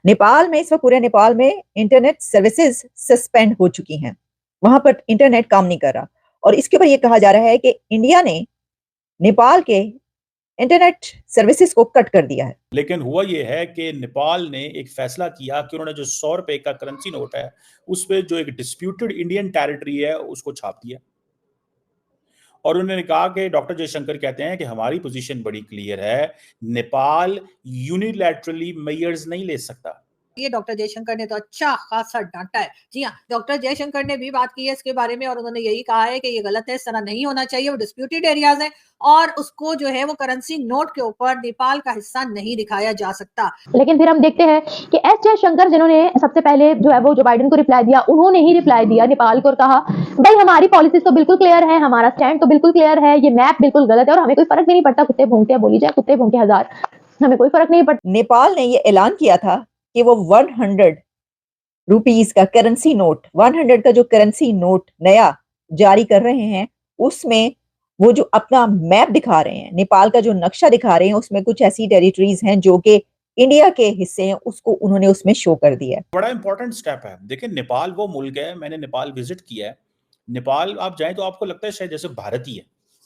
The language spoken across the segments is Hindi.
नेपाल में इस वक्त पूरे नेपाल में इंटरनेट सर्विसेज सस्पेंड हो चुकी हैं, वहां पर इंटरनेट काम नहीं कर रहा। और इसके ऊपर यह कहा जा रहा है कि इंडिया ने नेपाल के इंटरनेट सर्विसेज को कट कर दिया है। लेकिन हुआ यह है कि नेपाल ने एक फैसला किया कि उन्होंने जो 100 रुपए का करेंसी नोट है उस पर जो एक डिस्प्यूटेड इंडियन टेरिटरी है उसको छाप दिया। और उन्होंने कहा कि डॉक्टर जयशंकर कहते हैं कि हमारी पोजीशन बड़ी क्लियर है, नेपाल यूनिलैटरली मेजर्स नहीं ले सकता। ये डॉक्टर जयशंकर ने तो अच्छा खासा डांटा है। जी हाँ, डॉक्टर जयशंकर ने भी बात की है इसके बारे में और उन्होंने यही कहा है कि ये गलत है, इस तरह नहीं होना चाहिए, वो डिस्प्यूटेड एरियाज है और उसको जो है वो करेंसी नोट के ऊपर नेपाल का हिस्सा नहीं दिखाया जा सकता। लेकिन फिर हम देखते हैं कि एस जयशंकर जिन्होंने सबसे पहले जो है वो जो बाइडेन को रिप्लाई दिया, उन्होंने ही रिप्लाई दिया नेपाल को और कहा भाई हमारी पॉलिसी तो बिल्कुल क्लियर है, हमारा स्टैंड तो बिल्कुल क्लियर है, ये मैप बिल्कुल गलत है और हमें कोई फर्क भी नहीं पड़ता, कुत्ते भौंकते बोली जाए, कुत्ते भौंके हजार, हमें कोई फर्क नहीं पड़ता। नेपाल ने ये ऐलान किया था कि वो 100 रुपीस का करेंसी नोट, 100 का जो करेंसी नोट नया जारी कर रहे हैं, उसमें वो जो अपना मैप दिखा रहे हैं, नेपाल का जो नक्शा दिखा रहे हैं, उसमें कुछ ऐसी टेरिटरीज हैं जो कि इंडिया के हिस्से हैं, उसको उन्होंने उसमें शो कर दिया है। बड़ा इंपॉर्टेंट स्टेप है। देखिए नेपाल वो मुल्क है, मैंने नेपाल विजिट किया है। नेपाल आप जाएं तो आपको लगता है शायद जैसे भारत ही है,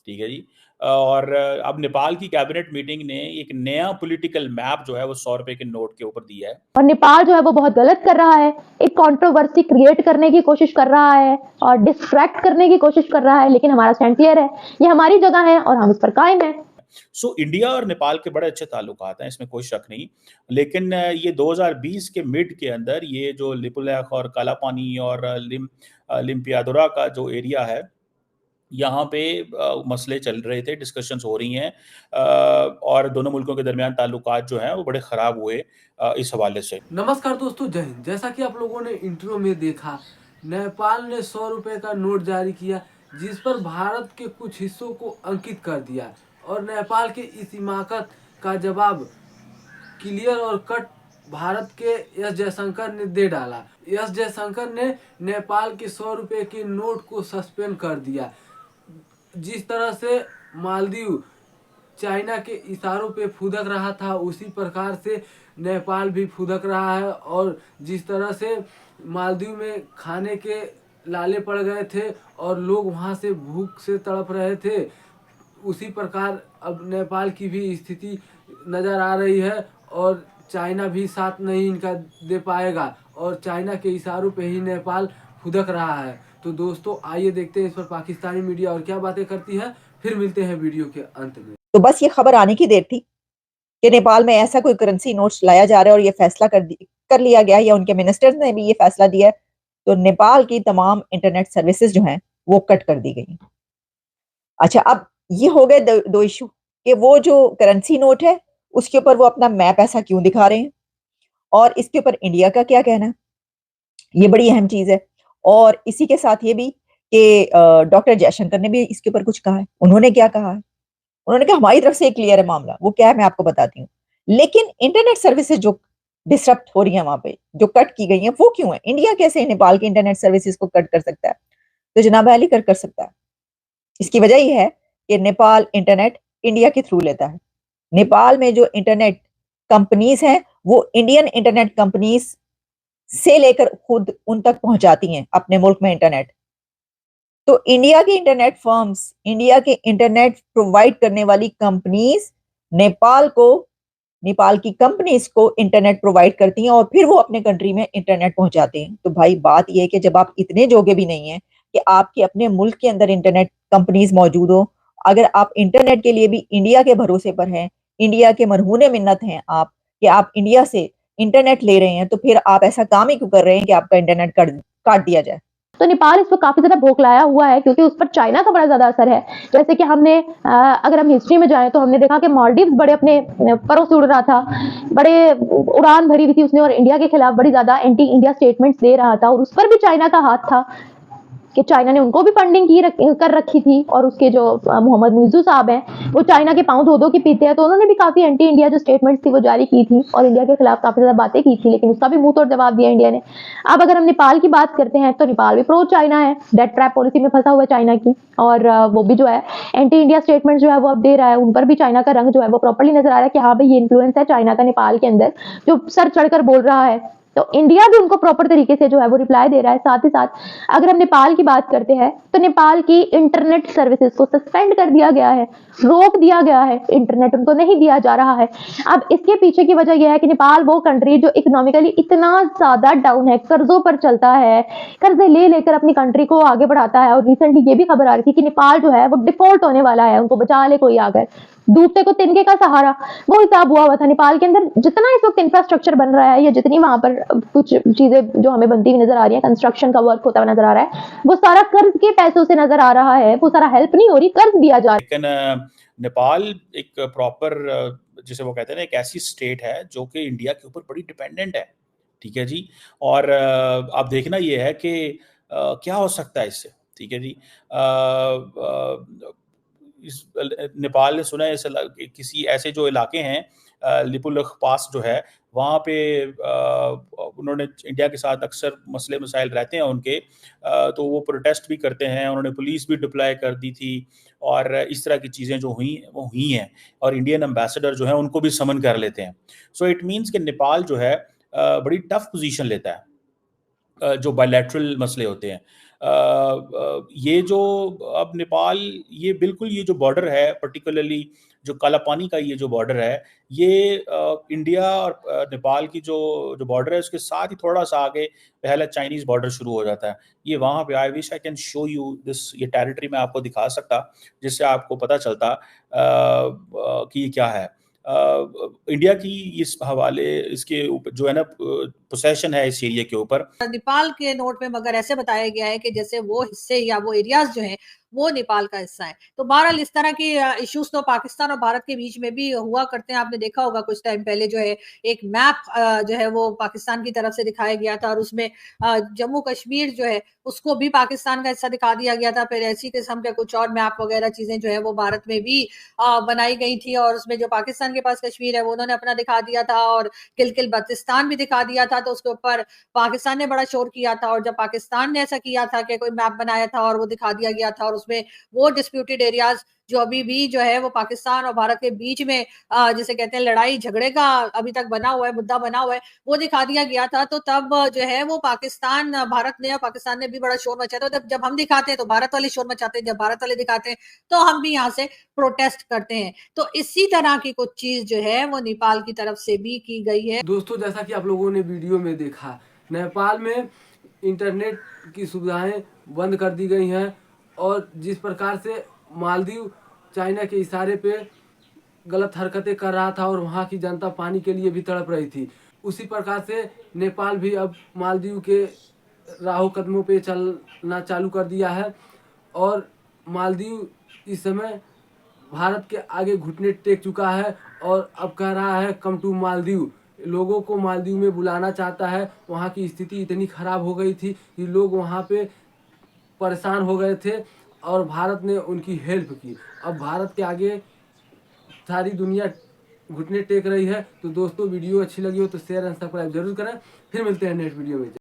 ठीक है जी। और अब नेपाल की कैबिनेट मीटिंग ने एक नया पॉलिटिकल मैप जो है वो 100 रुपए के नोट के ऊपर दिया है। और नेपाल जो है वो बहुत गलत कर रहा है, एक कंट्रोवर्सी क्रिएट करने की कोशिश कर रहा है और डिस्ट्रैक्ट करने की कोशिश कर रहा है, लेकिन हमारा स्टैंड क्लियर है, ये हमारी जगह है और हम इस पर कायम है। सो इंडिया और नेपाल के बड़े अच्छे ताल्लुकात हैं, इसमें कोई शक नहीं। लेकिन ये 2020 के मिड के अंदर ये जो लिपुलेख और कालापानी और लिम्पियादुरा का जो एरिया है, यहाँ पे मसले चल रहे थे, डिस्कशंस हो रही हैं और दोनों मुल्कों के दरमियान ताल्लुकात जो हैं वो बड़े ख़राब हुए इस हवाले से। नमस्कार दोस्तों, जय हिंद। जैसा कि आप लोगों ने इंट्रो में देखा, नेपाल ने 100 रुपए का नोट जारी किया जिस पर भारत के कुछ हिस्सों को अंकित कर दिया और नेपाल के इस हिमाकत का जवाब क्लियर और कट भारत के एस जयशंकर ने दे डाला। एस जयशंकर ने नेपाल के 100 रुपए के नोट को सस्पेंड कर दिया। जिस तरह से मालदीव चाइना के इशारों पे फुदक रहा था, उसी प्रकार से नेपाल भी फुदक रहा है। और जिस तरह से मालदीव में खाने के लाले पड़ गए थे और लोग वहां से भूख से तड़प रहे थे, उसी प्रकार अब नेपाल की भी स्थिति नज़र आ रही है और चाइना भी साथ नहीं इनका दे पाएगा और चाइना के इशारों पे ही नेपाल फुदक रहा है। तो दोस्तों आइए देखते हैं इस पर पाकिस्तानी मीडिया और क्या बातें करती है, फिर मिलते हैं वीडियो के अंत में। तो बस ये खबर आने की देर थी कि नेपाल में ऐसा कोई करेंसी नोट्स लाया जा रहा है और ये फैसला कर लिया गया या उनके मिनिस्टर्स ने भी ये फैसला दिया है, तो नेपाल की तमाम इंटरनेट सर्विसेज जो हैं वो कट कर दी गई। अच्छा, अब ये हो गए दो इशू कि वो जो करेंसी नोट है उसके ऊपर वो अपना मैप ऐसा क्यों दिखा रहे हैं और इसके ऊपर इंडिया का क्या कहना है, ये बड़ी अहम चीज है। और इसी के साथ ये भी कि डॉक्टर जयशंकर ने भी इसके ऊपर कुछ कहा है। उन्होंने क्या कहा है? उन्होंने कहा हमारी तरफ से क्लियर है मामला, वो क्या है मैं आपको बताती हूँ, लेकिन इंटरनेट सर्विसेज जो डिसरप्ट हो रही है वहां पे, जो कट की गई हैं, वो क्यों है? इंडिया कैसे नेपाल की इंटरनेट सर्विसेज को कट कर सकता है? तो जनाब अली कर सकता है। इसकी वजह यह है कि नेपाल इंटरनेट इंडिया के थ्रू लेता है। नेपाल में जो इंटरनेट कंपनीज हैं वो इंडियन इंटरनेट कंपनीज से लेकर खुद उन तक पहुंचाती हैं अपने मुल्क में इंटरनेट। तो इंडिया के इंटरनेट फर्म्स, इंडिया के इंटरनेट प्रोवाइड करने वाली कंपनीज नेपाल की कंपनीज को इंटरनेट प्रोवाइड करती हैं और फिर वो अपने कंट्री में इंटरनेट पहुंचाते हैं। तो भाई बात यह है कि जब आप इतने जोगे भी नहीं हैं कि आपके अपने मुल्क के अंदर इंटरनेट कंपनीज मौजूद हो, अगर आप इंटरनेट के लिए भी इंडिया के भरोसे पर हैं, इंडिया के मरहूने मिन्नत हैं आप कि आप इंडिया से इंटरनेट ले रहे हैं, तो फिर आप ऐसा काम ही क्यों कर रहे हैं कि आपका इंटरनेट काट दिया जाए? तो नेपाल इस पर काफी ज्यादा बौखलाया हुआ है क्योंकि उस पर चाइना का बड़ा ज्यादा असर है। जैसे कि हमने अगर हम हिस्ट्री में जाएं तो हमने देखा कि मालदीव्स बड़े अपने परों से उड़ रहा था, बड़े उड़ान भरी हुई थी उसने और इंडिया के खिलाफ बड़ी ज्यादा एंटी इंडिया स्टेटमेंट्स दे रहा था और उस पर भी चाइना का हाथ था। कि चाइना ने उनको भी फंडिंग कर रखी थी, और उसके जो मोहम्मद मुइज़्ज़ू साहब हैं वो चाइना के पाँव धो-धो के पीते हैं, तो उन्होंने भी काफ़ी एंटी इंडिया जो स्टेटमेंट्स थी वो जारी की थी और इंडिया के खिलाफ काफ़ी ज़्यादा बातें की थी, लेकिन उसका भी मुँह तोड़ जवाब दिया इंडिया ने। अब अगर हम नेपाल की बात करते हैं तो नेपाल भी प्रो चाइना है, डेट ट्रैप पॉलिसी में फंसा हुआ है चाइना की, और वो भी जो है एंटी इंडिया स्टेटमेंट जो है वो अब दे रहा है। उन पर भी चाइना का रंग जो है वो प्रॉपर्ली नजर आ रहा है कि हाँ भाई ये इन्फ्लुएंस है चाइना का नेपाल के अंदर, जो सर चढ़कर बोल रहा है। तो इंडिया भी उनको प्रॉपर तरीके से जो है वो रिप्लाई दे रहा है। साथ ही साथ अगर हम नेपाल की बात करते हैं तो नेपाल की इंटरनेट सर्विसेज को सस्पेंड कर दिया गया है, रोक दिया गया है, इंटरनेट उनको नहीं दिया जा रहा है। अब इसके पीछे की वजह यह है कि नेपाल वो कंट्री जो इकोनॉमिकली इतना ज्यादा डाउन है, कर्जों पर चलता है, कर्जे ले लेकर अपनी कंट्री को आगे बढ़ाता है, और रिसेंटली ये भी खबर आ रही थी कि नेपाल जो है वो डिफॉल्ट होने वाला है, उनको बचा ले कोई आकर, डूबते को तिनके का सहारा, वो हिसाब हुआ था। नेपाल के अंदर जितना इस वक्त इंफ्रास्ट्रक्चर बन रहा है या जितनी वहां पर कुछ चीजें जो हमें बनती हुई नजर आ रही है, कंस्ट्रक्शन का वर्क होता हुआ नजर आ रहा है, वो सारा कर्ज के पैसों से नजर आ रहा है, वो सारा हेल्प नहीं हो रही, कर्ज दिया जा रहा है। लेकिन नेपाल एक प्रॉपर जिसे वो कहते हैं ना एक ऐसी स्टेट है जो कि इंडिया के ऊपर बड़ी डिपेंडेंट है, ठीक है जी। और अब देखना ये है कि क्या हो सकता है इससे, ठीक है जी। इस नेपाल ने सुना है किसी ऐसे जो इलाके हैं लिपुलेख पास जो है वहाँ पे उन्होंने इंडिया के साथ अक्सर मसले मसाइल रहते हैं उनके, तो वो प्रोटेस्ट भी करते हैं, उन्होंने पुलिस भी डिप्लॉय कर दी थी और इस तरह की चीज़ें जो हुई वो हुई हैं, और इंडियन एम्बेसडर जो है उनको भी समन कर लेते हैं। सो इट मीन्स कि नेपाल जो है बड़ी टफ पोजीशन लेता है जो बायलैटरल मसले होते हैं। ये जो अब नेपाल ये बिल्कुल ये जो बॉर्डर है पर्टिकुलरली जो काला पानी का ये जो बॉर्डर है ये इंडिया और नेपाल की जो बॉर्डर है उसके साथ ही थोड़ा सा आगे पहला चाइनीज बॉर्डर शुरू हो जाता है। ये वहाँ पे I wish I can show you this, ये टेरिटरी मैं आपको दिखा सकता जिससे आपको पता चलता कि ये क्या है। इंडिया की इस हवाले इसके ऊपर जो है ना पोसेशन है इस एरिया के ऊपर। नेपाल के नोट में मगर ऐसे बताया गया है कि जैसे वो हिस्से या वो एरियाज जो हैं वो नेपाल का हिस्सा है। तो बहरहाल इस तरह की इश्यूज तो पाकिस्तान और भारत के बीच में भी हुआ करते हैं। आपने देखा होगा कुछ टाइम पहले जो है एक मैप जो है वो पाकिस्तान की तरफ से दिखाया गया था और उसमें जम्मू कश्मीर जो है उसको भी पाकिस्तान का हिस्सा दिखा दिया गया था। फिर ऐसी किस्म के कुछ और मैप वगैरह चीजें जो है वो भारत में भी बनाई गई थी और उसमें जो पाकिस्तान के पास कश्मीर है वो उन्होंने अपना दिखा दिया था और किलकिल बल्तिस्तान भी दिखा दिया था। तो उसके ऊपर पाकिस्तान ने बड़ा शोर किया था और जब पाकिस्तान ने ऐसा किया था कि कोई मैप बनाया था और वो दिखा दिया गया था और उसमें वो डिस्प्यूटेड एरियाज जो अभी भी जो है वो पाकिस्तान और भारत के बीच में जिसे कहते हैं लड़ाई झगड़े का अभी तक बना हुआ है, मुद्दा बना हुआ है, वो दिखा दिया गया था। तो तब जो है वो पाकिस्तान भारत ने और पाकिस्तान ने भी बड़ा शोर मचाया था। जब हम दिखाते हैं तो भारत वाले शोर मचाते हैं, जब भारत वाले दिखाते हैं तो हम भी यहाँ से प्रोटेस्ट करते हैं। तो इसी तरह की कुछ चीज जो है वो नेपाल की तरफ से भी की गई है। दोस्तों जैसा कि आप लोगों ने वीडियो में देखा, नेपाल में इंटरनेट की सुविधाएं बंद कर दी गई हैं और जिस प्रकार से मालदीव चाइना के इशारे पे गलत हरकतें कर रहा था और वहाँ की जनता पानी के लिए भी तड़प रही थी, उसी प्रकार से नेपाल भी अब मालदीव के राहों कदमों पे चलना चालू कर दिया है और मालदीव इस समय भारत के आगे घुटने टेक चुका है और अब कह रहा है कम टू मालदीव। लोगों को मालदीव में बुलाना चाहता है। वहाँ की स्थिति इतनी खराब हो गई थी कि लोग वहाँ पे परेशान हो गए थे और भारत ने उनकी हेल्प की। अब भारत के आगे सारी दुनिया घुटने टेक रही है। तो दोस्तों वीडियो अच्छी लगी हो तो शेयर एंड सब्सक्राइब जरूर करें। फिर मिलते हैं नेक्स्ट वीडियो में।